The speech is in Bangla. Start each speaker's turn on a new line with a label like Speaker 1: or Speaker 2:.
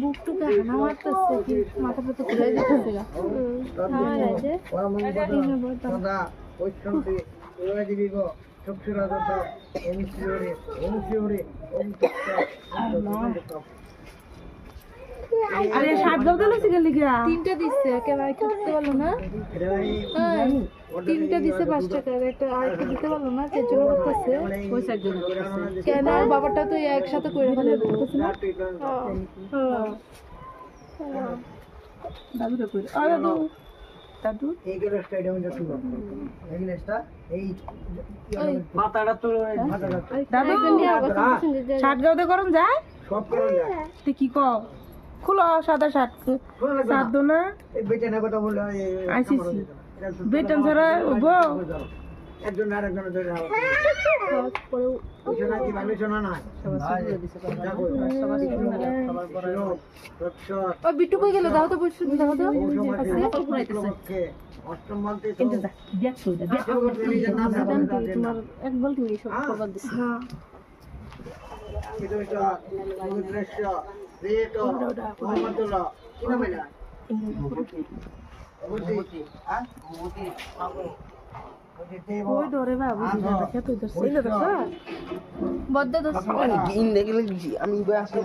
Speaker 1: বুকটুকে হানা মারতেছে কি মাথাটা তো ঘুরে দিতেছে গা হ্যাঁ রাজে
Speaker 2: সদা ঐশ্বরী ওয়াজিবি গো চক্ষুরা দাতা ওম শিওরে ওম তত্ত্ব
Speaker 3: আরে সাত গাল দিছে গেলি গিয়া
Speaker 1: তিনটা দিচ্ছে একেবারে করতে পারলো না তিনটা দিচ্ছে 5 টাকা একটা আরেকটা দিতে পারলো না যে জোর করতেছে
Speaker 3: পয়সা দিন
Speaker 1: কেন বাবাটা তো একসাথে করে ফেলে বলতেছে না
Speaker 3: দাদু রে কই আরে দাদু
Speaker 2: এই গেল স্টেডিয়ামে যাচ্ছি এই নেক্সটটা এই মাথাটা তো মাথাটা
Speaker 3: দাদু সাত গাল দে করুন যায়
Speaker 2: সব করে যায়
Speaker 3: তুই কি কও খুলো সাদা শার্ট সাত দো না
Speaker 2: এই বেটেনা কথা বলে
Speaker 3: আইসিসি বেতন ছাড়া বউ
Speaker 2: একজন আরেকজন ধরে রাখো
Speaker 1: পরে
Speaker 2: ওইখানে কি ভালো শোনা না
Speaker 1: ও বিট্টু কই গেল দাও তো বসে দাও তো
Speaker 2: অষ্টম বলতে
Speaker 3: কিন্তু যা দেখ তো দেখ
Speaker 1: তোমার এক বলতে নিয়ে সব খবর দিছি হ্যাঁ
Speaker 3: ওই ধরে বাবু খেতে দছ ছিল দছ
Speaker 1: বদ্দা দোষ
Speaker 3: আমি আসলে